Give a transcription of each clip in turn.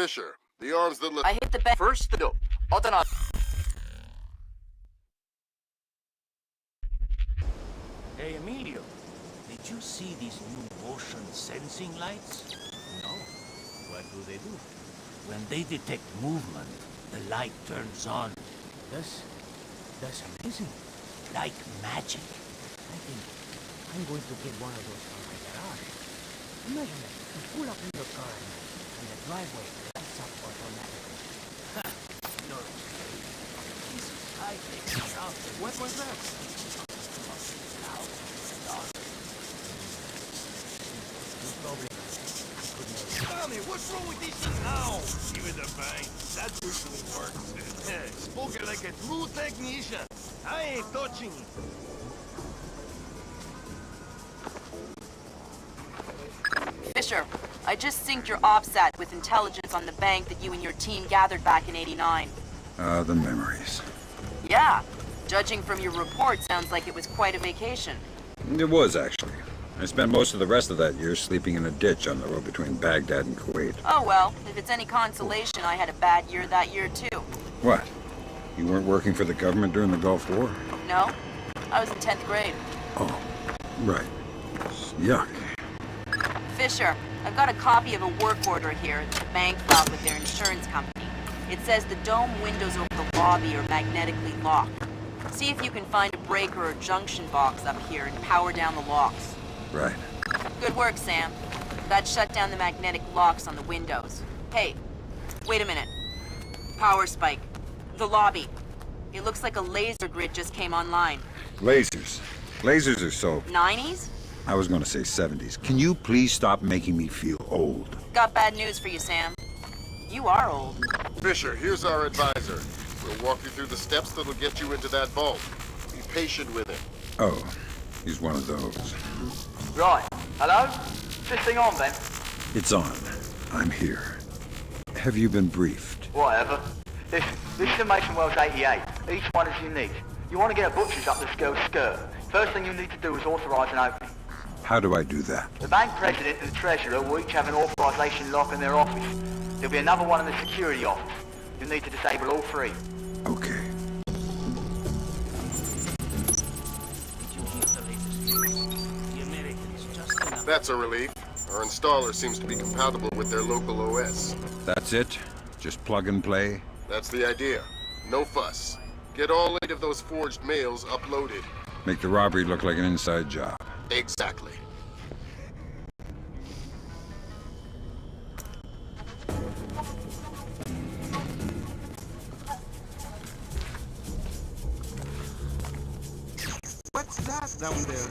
Fisher, the arms that look... I hit the bank. First, no. Hey, Emilio, did you see these new motion sensing lights? No? What do? When they detect movement, the light turns on. That's amazing. Like magic. I think I'm going to get one of those for my garage. Imagine that. You pull up in your car and the driveway lights up automatically. No. Jesus, high-tech stuff. What was that? Tommy, what's wrong with these things now? Give it a bang. That usually works. Spoken like a true technician. I ain't touching it. Fisher, I just synced your OPSAT with intelligence on the bank that you and your team gathered back in '89. The memories. Yeah. Judging from your report, sounds like it was quite a vacation. It was, actually. I spent most of the rest of that year sleeping in a ditch on the road between Baghdad and Kuwait. Oh well, if it's any consolation, I had a bad year that year too. What? You weren't working for the government during the Gulf War? No, I was in 10th grade. Oh, right. Yuck. Fisher, I've got a copy of a work order here that the bank filed with their insurance company. It says the dome windows over the lobby are magnetically locked. See if you can find a breaker or junction box up here and power down the locks. Right. Good work, Sam. That shut down the magnetic locks on the windows. Hey, wait a minute. Power spike. The lobby. It looks like a laser grid just came online. Lasers. Lasers are so... 90s? I was going to say 70s. Can you please stop making me feel old? Got bad news for you, Sam. You are old. Fisher, here's our advisor. We'll walk you through the steps that'll get you into that vault. Be patient with him. Oh, he's one of those. Right. Hello? This thing on, then? It's on. I'm here. Have you been briefed? Whatever. This is Mason Wells 88. Each one is unique. You want to get a butcher's up this girl's skirt. First thing you need to do is authorize an opening. How do I do that? The bank president and the treasurer will each have an authorization lock in their office. There'll be another one in the security office. You'll need to disable all three. Okay. Did you hear the latest news? The Americans just announced... That's a relief. Our installer seems to be compatible with their local OS. That's it? Just plug and play? That's the idea. No fuss. Get all 8 of those forged mails uploaded. Make the robbery look like an inside job. Exactly. What's that down there?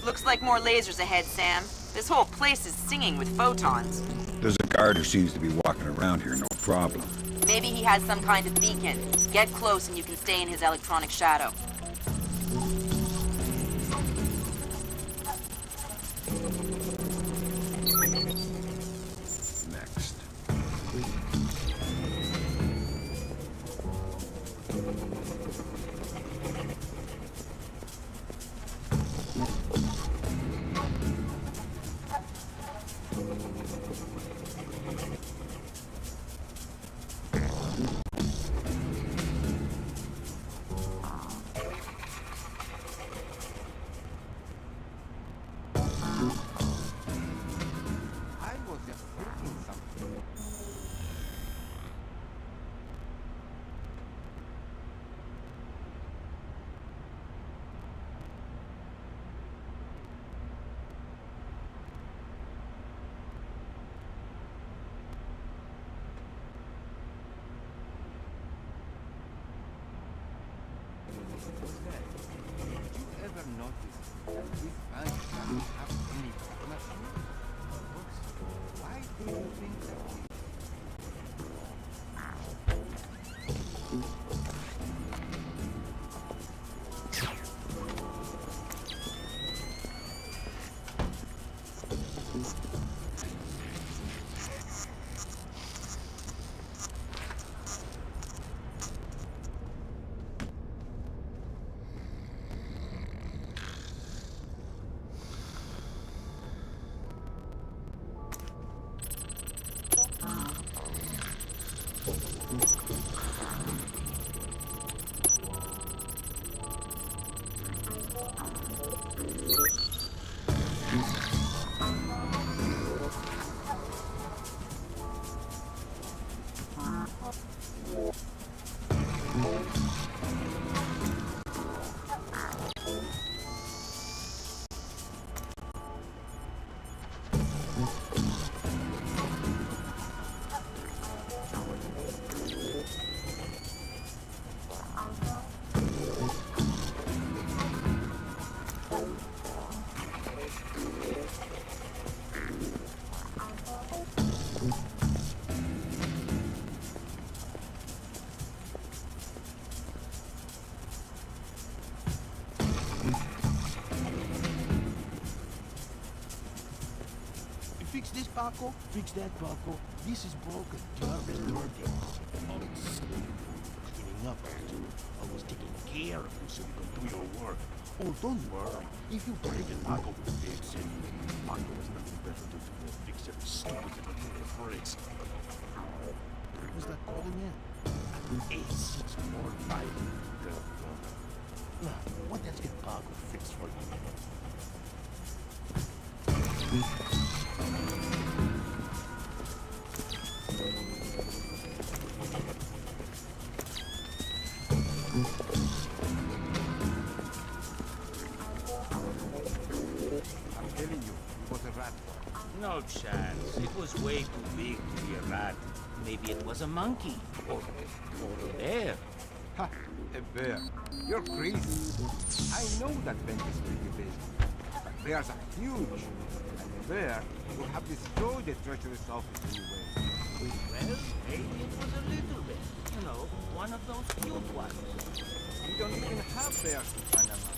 Looks like more lasers ahead, Sam. This whole place is singing with photons. There's a guard who seems to be walking around here, no problem. Maybe he has some kind of beacon. Get close and you can stay in his electronic shadow. Next. What's that? Did you ever notice that this bank doesn't have any corner stores or books? Why do you think that is? Fix this, Paco. Fix that, Paco. This is broken. Job is dirty. Oh, it's cleaning up after. I was taking care of you so you can do your work. Oh, don't worry. If you break it, Paco will fix it. Paco has nothing better to do than fix every stupid little breaks. What was that called again? An A645. What else can Paco fix for you? No chance. It was way too big to be a rat. Maybe it was a monkey. Or a bear. Ha! A bear. You're crazy. I know that vent is pretty big. But bears are huge. And the bear would have destroyed the treacherous office anyway. Well, maybe it was a little bit. You know, one of those cute ones. We don't even have bears in Panama.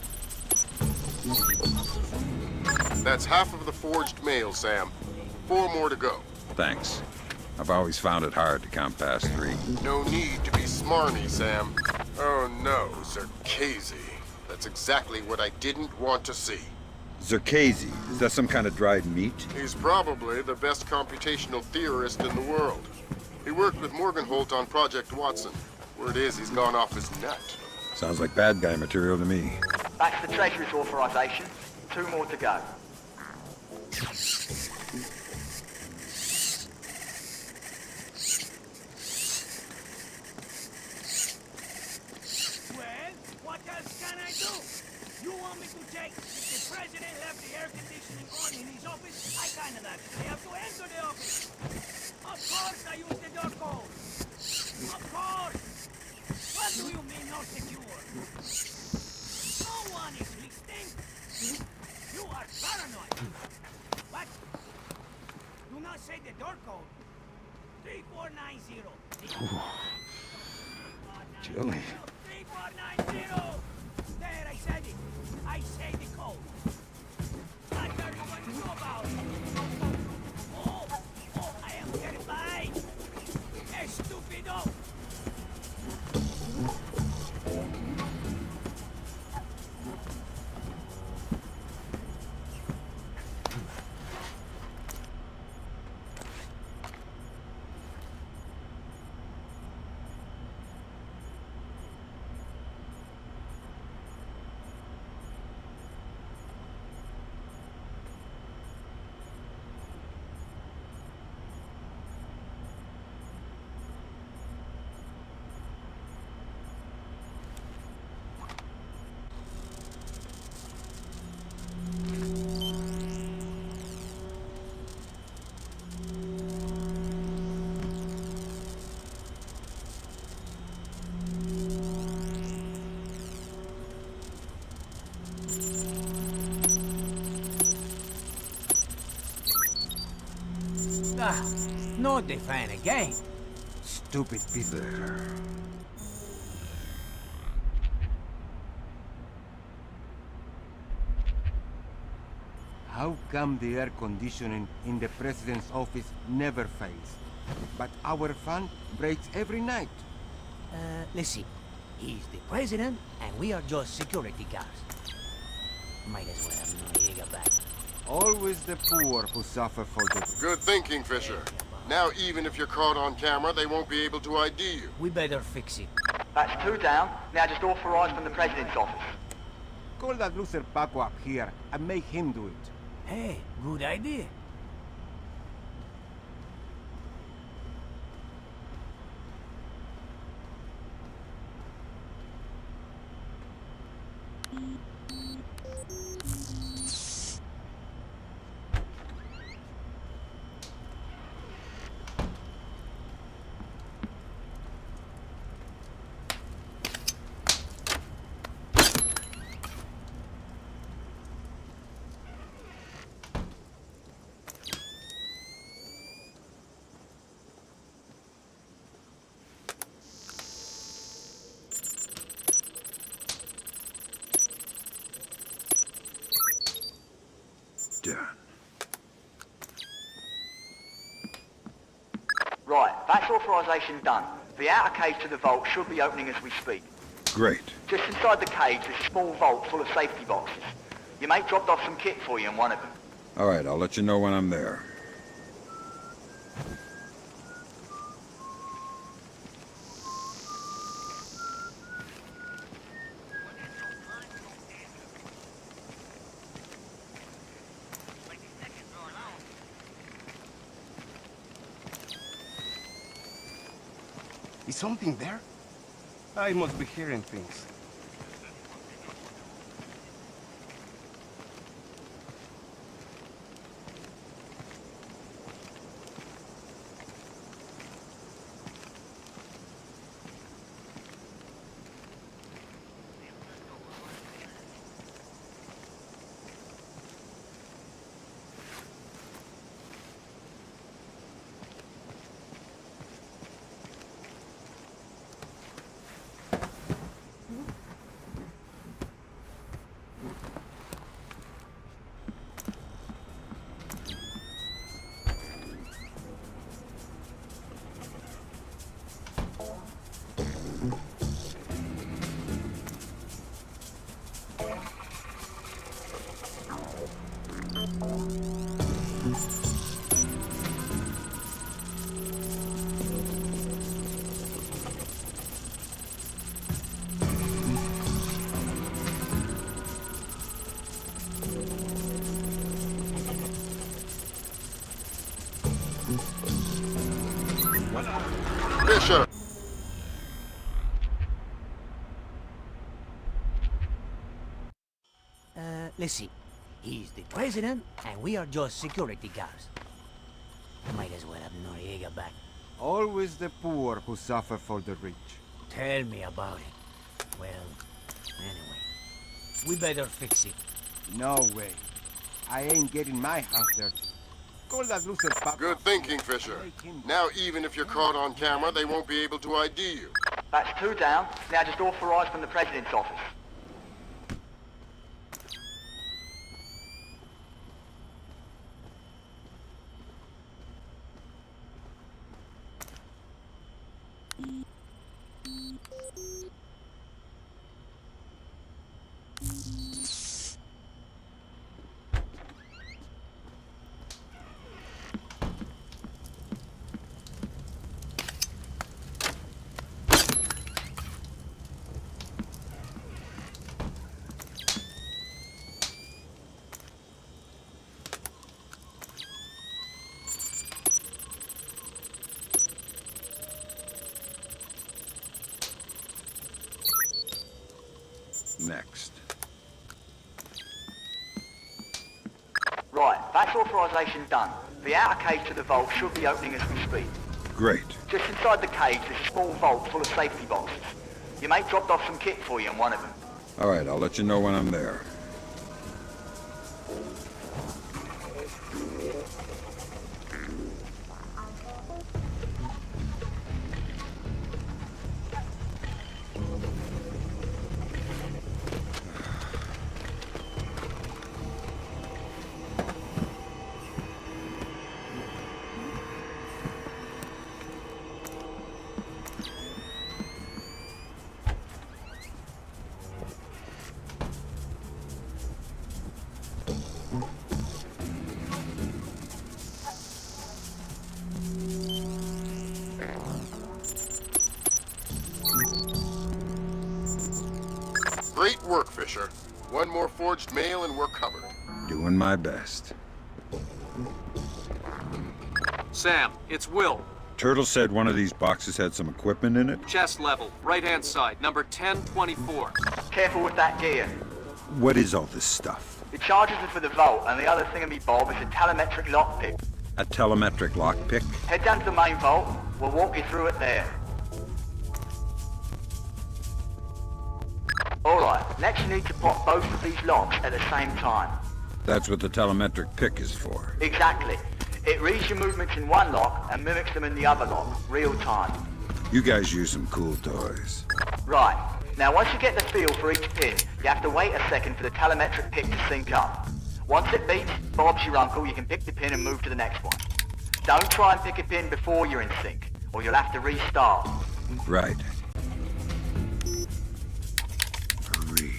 That's half of the forged mail, Sam. 4 more to go. Thanks. I've always found it hard to count past 3. No need to be smarmy, Sam. Oh no, Zerkazy. That's exactly what I didn't want to see. Zerkazy, is that some kind of dried meat? He's probably the best computational theorist in the world. He worked with Morgenholt on Project Watson. Word is he's gone off his nut. Sounds like bad guy material to me. That's the Treasury's authorization. 2 more to go. Well, what else can I do? You want me to take... If the president left the air conditioning on in his office, I kinda naturally have to enter the office. Of course I use the door code. Of course. What do you mean no secure? No one is listening. You are paranoid. What? Do not say the door code. 3490. Chilly. 3490! There, I said it. I say the code. What are you going to do about it? Oh, I am terrified. Estupido! Ah, no define again. Stupid piece of... There. How come the air conditioning in the president's office never fails? But our fan breaks every night. Let's see. He's the president, and we are just security guards. Might as well have Noriega back. Always the poor who suffer for the... Good thinking, Fisher. Now, even if you're caught on camera, they won't be able to ID you. We better fix it. That's 2 down. Now just authorised from the President's office. Call that loser Paco up here and make him do it. Hey, good idea. Done. Right, that's authorisation done. The outer cage to the vault should be opening as we speak. Great. Just inside the cage, there's a small vault full of safety boxes. Your mate dropped off some kit for you in one of them. All right, I'll let you know when I'm there. Is something there? I must be hearing things. Fisher! Let's see. He's the president, and we are just security guards. Might as well have Noriega back. Always the poor who suffer for the rich. Tell me about it. Well, anyway. We better fix it. No way. I ain't getting my hands dirty. Call that loser Paco. Good thinking, Fisher. Now, even if you're caught on camera, they won't be able to ID you. That's 2 down. Now just authorised from the President's office. Next. Right, that's authorisation done. The outer cage to the vault should be opening as we speak. Great. Just inside the cage, there's a small vault full of safety boxes. Your mate dropped off some kit for you in one of them. All right, I'll let you know when I'm there. One more forged mail and we're covered. Doing my best. Sam, it's Will. Turtle said one of these boxes had some equipment in it. Chest level, right-hand side, number 1024. Careful with that gear. What is all this stuff? The charges are for the vault, and the other thingamy-bob is a telemetric lockpick. A telemetric lockpick? Head down to the main vault. We'll walk you through it there. Alright, next you need to pop both of these locks at the same time. That's what the telemetric pick is for. Exactly. It reads your movements in one lock and mimics them in the other lock, real time. You guys use some cool toys. Right. Now once you get the feel for each pin, you have to wait a second for the telemetric pick to sync up. Once it beeps, Bob's your uncle, you can pick the pin and move to the next one. Don't try and pick a pin before you're in sync, or you'll have to restart. Right. Hurry.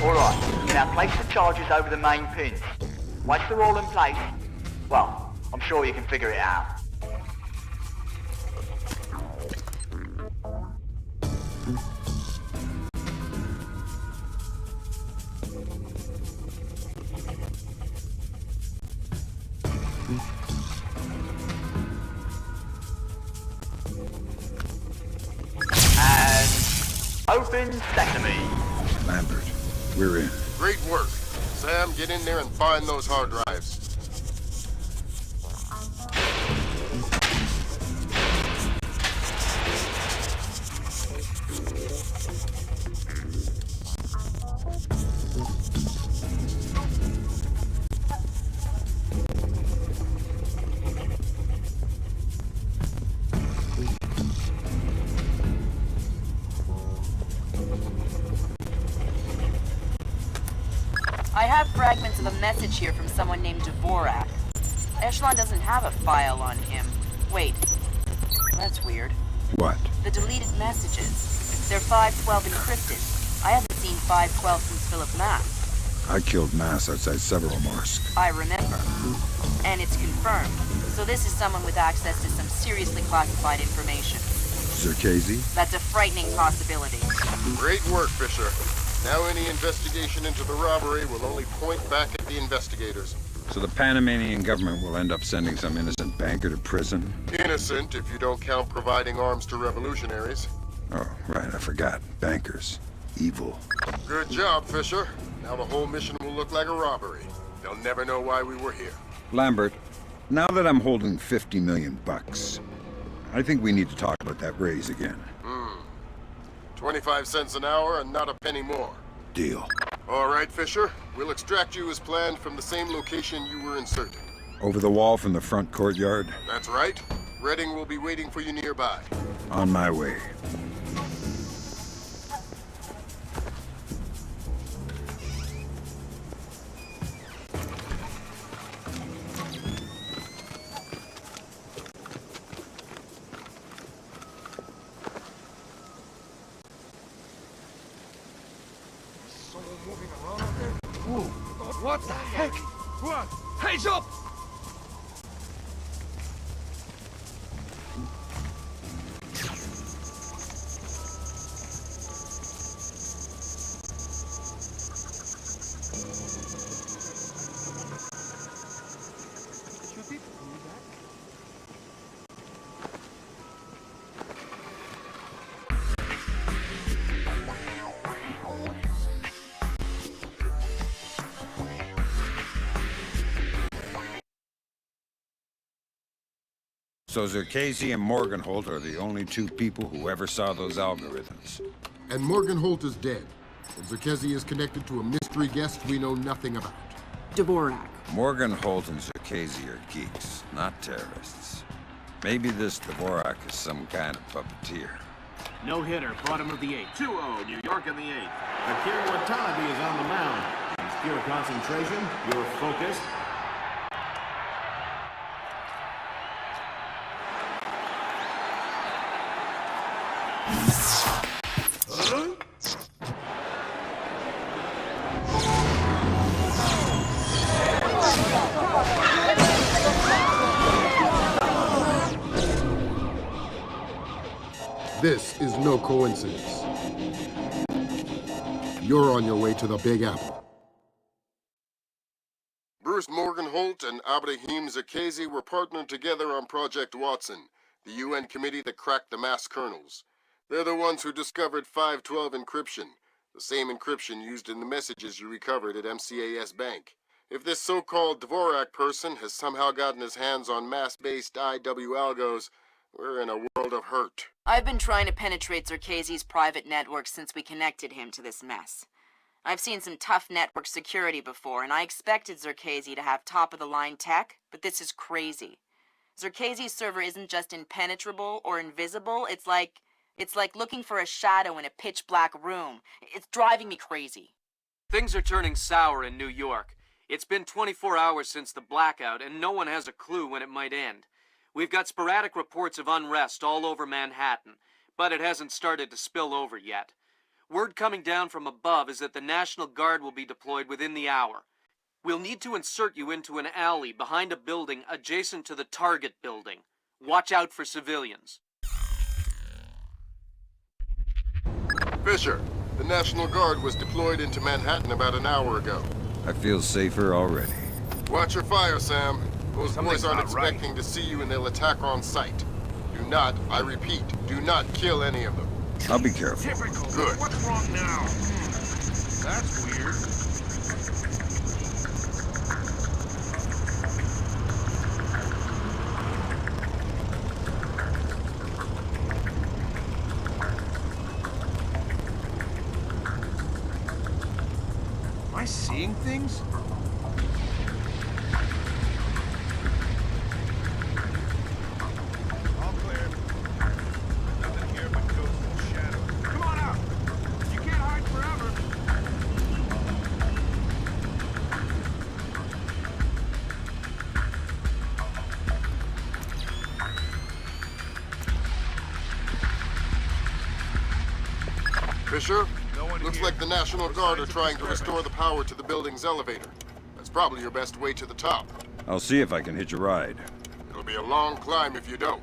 Alright, now place the charges over the main pins. Once they're all in place, well, I'm sure you can figure it out. And open sesame. Lambert, we're in. Great work. Sam, get in there and find those hard drives. I have fragments of a message here from someone named Dvorak. Echelon doesn't have a file on him. Wait. That's weird. What? The deleted messages. They're 512 encrypted. I haven't seen 512 since Philip Mass. I killed Mass outside Severomorsk. I remember. And it's confirmed. So this is someone with access to some seriously classified information. Zerkazy? That's a frightening possibility. Great work, Fisher. Now any investigation into the robbery will only point back at the investigators. So the Panamanian government will end up sending some innocent banker to prison? Innocent, if you don't count providing arms to revolutionaries. Oh, right, I forgot. Bankers. Evil. Good job, Fisher. Now the whole mission will look like a robbery. They'll never know why we were here. Lambert, now that I'm holding 50 million bucks, I think we need to talk about that raise again. 25 cents an hour and not a penny more. Deal. All right, Fisher. We'll extract you as planned from the same location you were inserted. Over the wall from the front courtyard? That's right. Redding will be waiting for you nearby. On my way. What the heck? What? Hands up! So Zerkazy and Morgenholt are the only two people who ever saw those algorithms. And Morgenholt is dead. And Zerkazy is connected to a mystery guest we know nothing about. Dvorak. Morgenholt and Zerkazy are geeks, not terrorists. Maybe this Dvorak is some kind of puppeteer. No hitter, bottom of the eighth. 2-0, New York in the eighth. Akira Watanabe is on the mound. He's pure concentration, you're focused. This is no coincidence. You're on your way to the Big Apple. Bruce Morgenholt and Abraham Zakhazy were partnered together on Project Watson, the UN committee that cracked the mass kernels. They're the ones who discovered 512 encryption, the same encryption used in the messages you recovered at MCAS Bank. If this so-called Dvorak person has somehow gotten his hands on mass-based IW algos, we're in a world of hurt. I've been trying to penetrate Zerkazy's private network since we connected him to this mess. I've seen some tough network security before, and I expected Zerkazy to have top-of-the-line tech, but this is crazy. Zerkazy's server isn't just impenetrable or invisible, it's like looking for a shadow in a pitch-black room. It's driving me crazy. Things are turning sour in New York. It's been 24 hours since the blackout, and no one has a clue when it might end. We've got sporadic reports of unrest all over Manhattan, but it hasn't started to spill over yet. Word coming down from above is that the National Guard will be deployed within the hour. We'll need to insert you into an alley behind a building adjacent to the target building. Watch out for civilians. Fisher, the National Guard was deployed into Manhattan about an hour ago. I feel safer already. Watch your fire, Sam. Those Something's boys aren't not right. expecting to see you and they'll attack on sight. Do not, I repeat, do not kill any of them. I'll be careful. Typical. Good. What's wrong now? That's weird. Am I seeing things? All clear. Nothing here but ghosts and shadows. Come on out. You can't hide forever. Fisher, No one looks here. like the National No Guard are signs of trying to disturbance. restore the power to the building's elevator. That's probably your best way to the top. I'll see if I can hitch a ride. It'll be a long climb if you don't.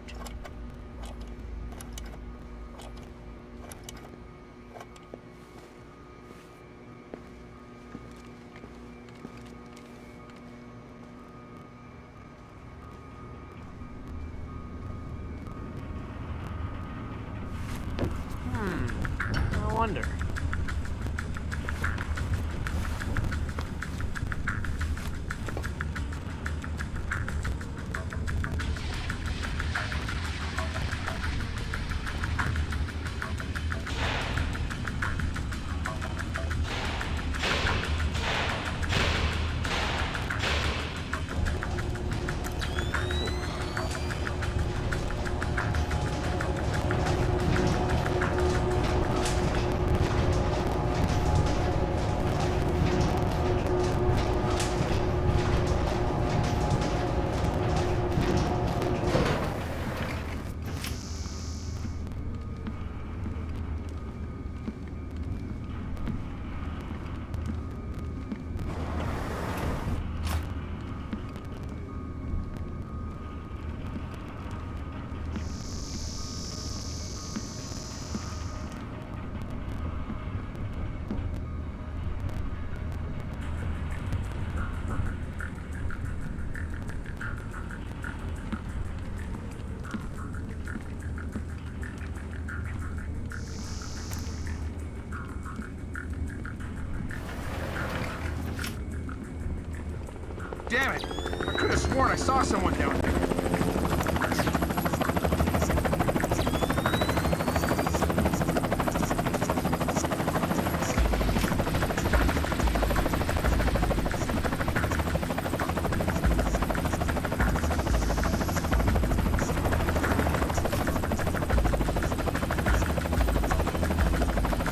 I wonder. Damn it! I could have sworn I saw someone down there.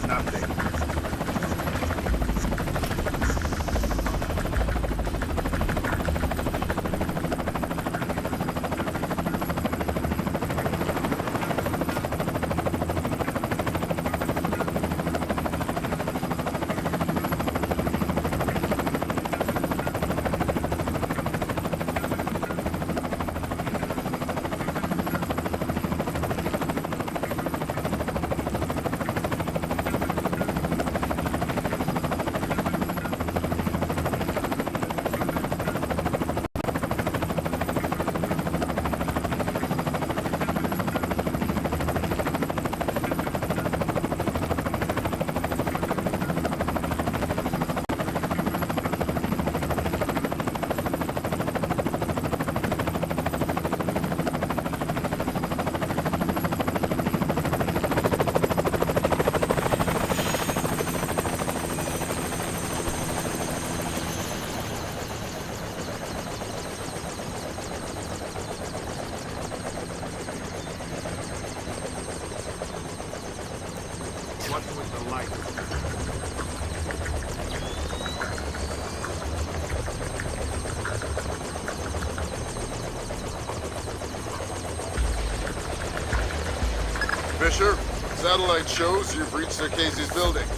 Nothing. What's with the light? Fisher, satellite shows you've reached Circassi's building.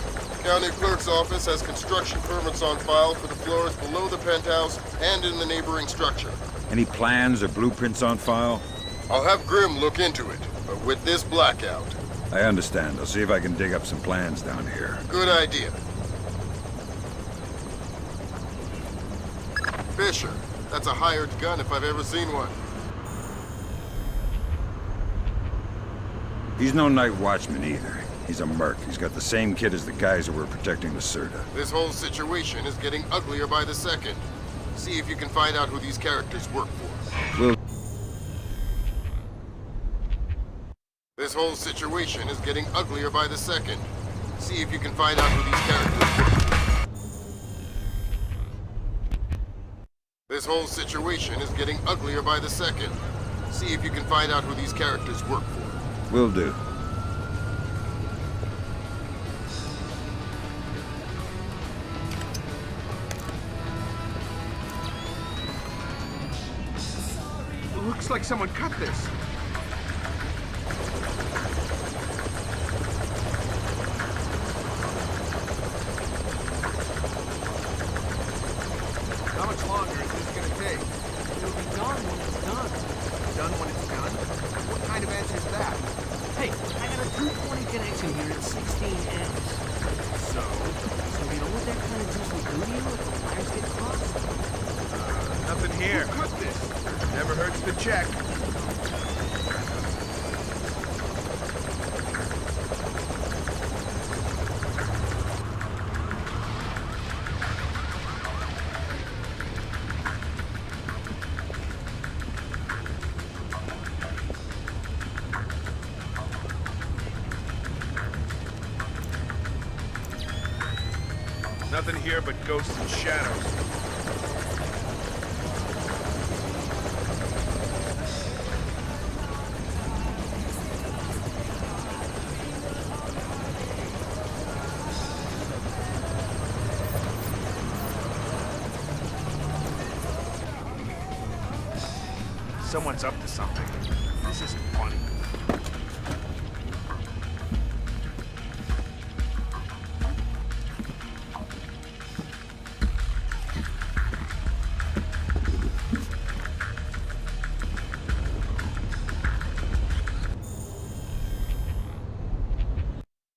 County Clerk's office has construction permits on file for the floors below the penthouse and in the neighboring structure. Any plans or blueprints on file? I'll have Grim look into it, but with this blackout. I understand. I'll see if I can dig up some plans down here. Good idea. Fisher, that's a hired gun if I've ever seen one. He's no night watchman either. He's a merc. He's got the same kit as the guys who were protecting the Serta. This whole situation is getting uglier by the second. See if you can find out who these characters work for. We'll... This whole situation is getting uglier by the second. See if you can find out who these characters work for. This whole situation is getting uglier by the second. See if you can find out who these characters work for. Will do. Looks like someone cut this. How much longer is this gonna take? It'll be done when it's done. Done when it's done? What kind of answer is that? Hey, I got a 220 connection here at 16 amps. So? So you know what that kind of juice will do to you if the wires get crossed? Nothing here. Who cut this? Never hurts to check. Nothing here but ghosts and shadows. Someone's up to something. This isn't funny.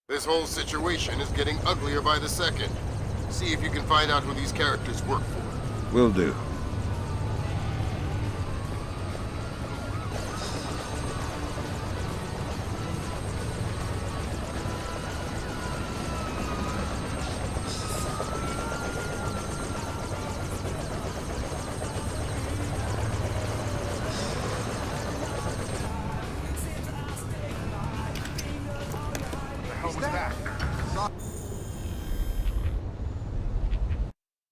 This whole situation is getting uglier by the second. See if you can find out who these characters work for. Will do.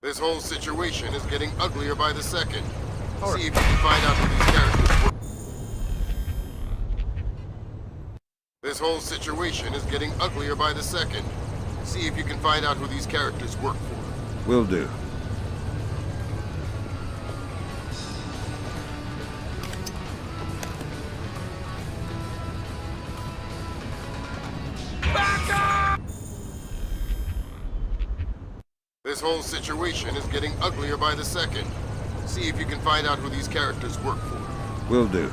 This whole situation is getting uglier by the second. See if you can find out who these characters work for. This whole situation is getting uglier by the second. See if you can find out who these characters work for. Will do. This whole situation is getting uglier by the second. See if you can find out who these characters work for. Will do.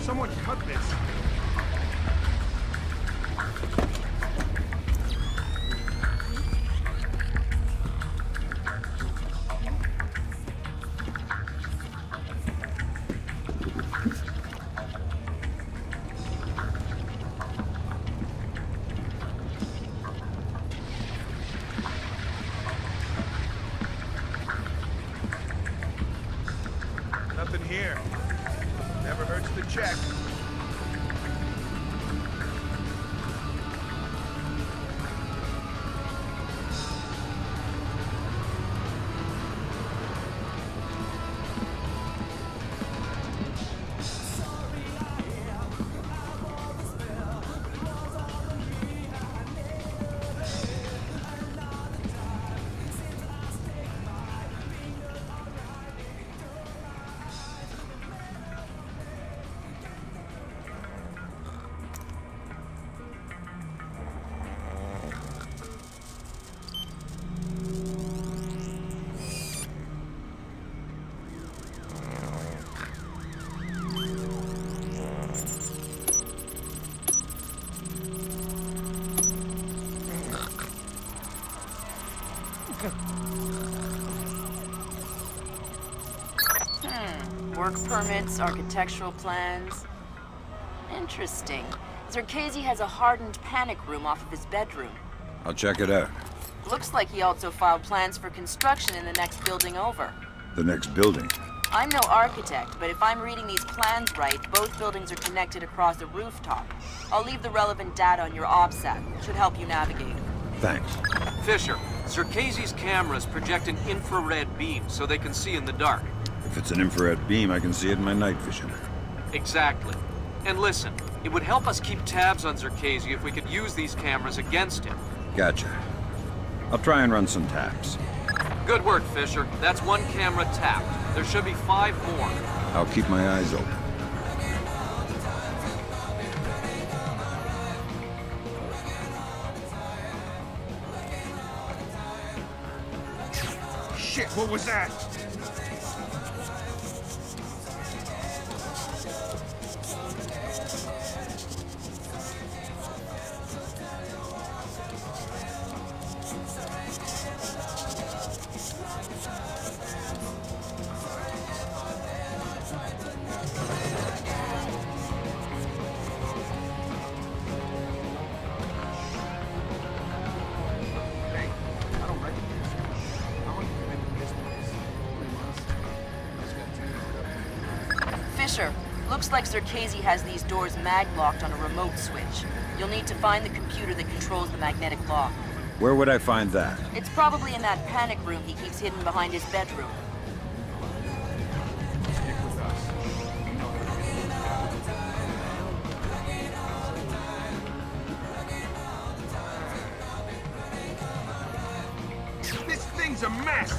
Someone cut this. Nothing here. Never hurts to check. Work permits, architectural plans. Interesting. Zerkezi has a hardened panic room off of his bedroom. I'll check it out. Looks like he also filed plans for construction in the next building over. The next building? I'm no architect, but if I'm reading these plans right, both buildings are connected across a rooftop. I'll leave the relevant data on your OPSAT. Should help you navigate. Thanks. Fisher, Zerkezi's cameras project an infrared beam so they can see in the dark. If it's an infrared beam, I can see it in my night vision. Exactly. And listen, it would help us keep tabs on Zerkezi if we could use these cameras against him. Gotcha. I'll try and run some taps. Good work, Fisher. That's one camera tapped. There should be 5 more. I'll keep my eyes open. Shit, what was that? Fisher, looks like Zerkezi has these doors mag-locked on a remote switch. You'll need to find the computer that controls the magnetic lock. Where would I find that? It's probably in that panic room he keeps hidden behind his bedroom. This thing's a mess!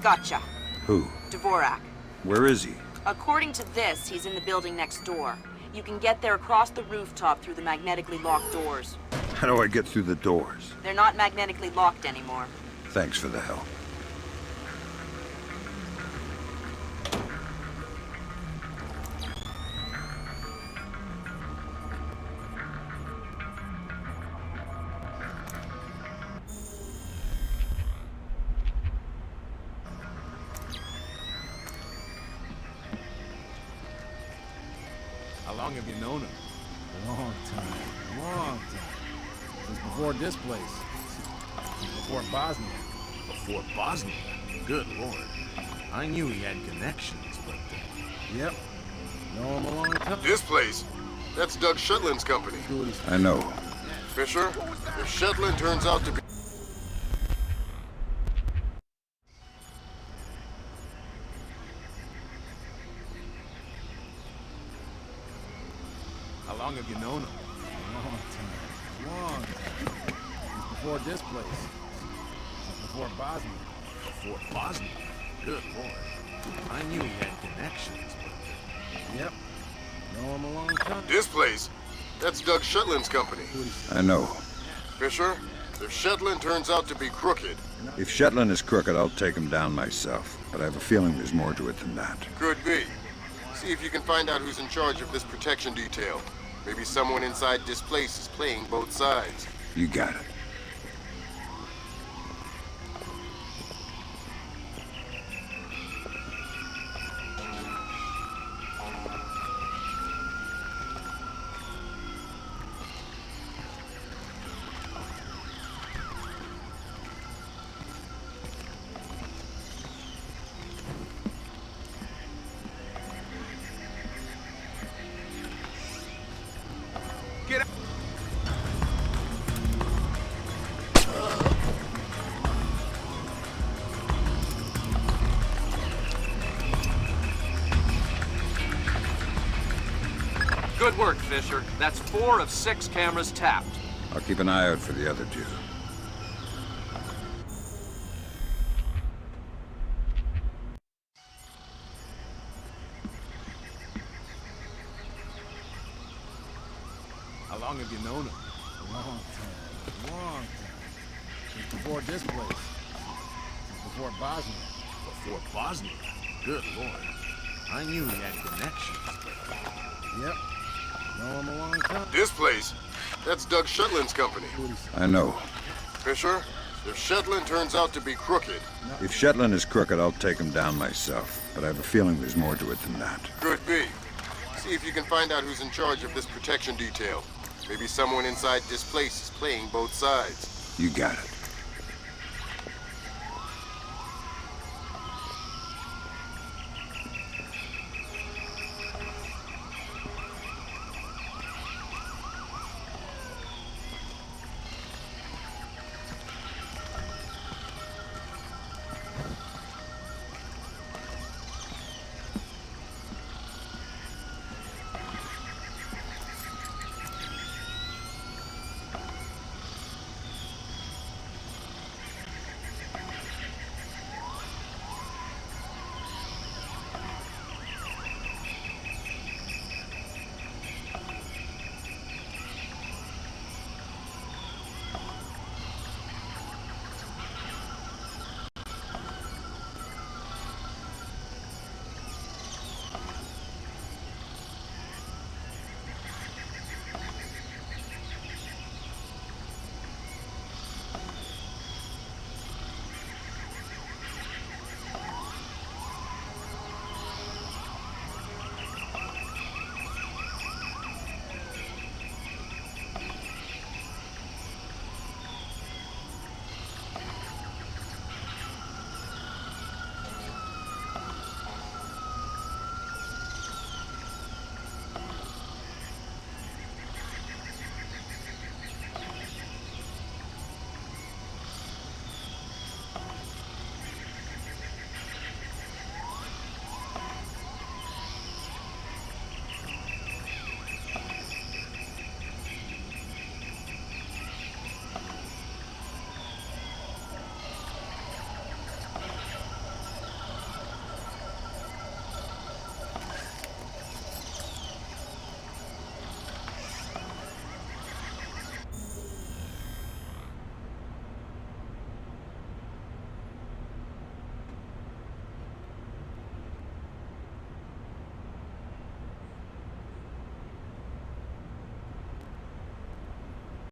Gotcha. Who? Dvorak. Where is he? According to this, he's in the building next door. You can get there across the rooftop through the magnetically locked doors. How do I get through the doors? They're not magnetically locked anymore. Thanks for the help. How long have you known him? Long time. Long time. Since before this place. Since before Bosnia. Before Bosnia? Good lord. I knew he had connections, but... yep. Know him a long time. This place? That's Doug Shetland's company. I know. Fisher, if Shetland turns out to be... How long have you known him? Long time. Long time. Since before this place. Since before Bosnia. Before Bosnia? Good lord. I knew he had connections, but... yep. Know him a long time. This place? That's Doug Shetland's company. I know. Fisher, if Shetland turns out to be crooked... If Shetland is crooked, I'll take him down myself. But I have a feeling there's more to it than that. Could be. See if you can find out who's in charge of this protection detail. Maybe someone inside this place is playing both sides. You got it. Good work, Fisher. That's 4 of 6 cameras tapped. I'll keep an eye out for the other 2. How long have you known him? Long time. Long time. Since before this place. Since before Bosnia. Before Bosnia? Good lord. I knew he had connections, but... yep. Know him a long time. This place? That's Doug Shetland's company. I know. Fisher, if Shetland turns out to be crooked... If Shetland is crooked, I'll take him down myself. But I have a feeling there's more to it than that. Could be. See if you can find out who's in charge of this protection detail. Maybe someone inside this place is playing both sides. You got it.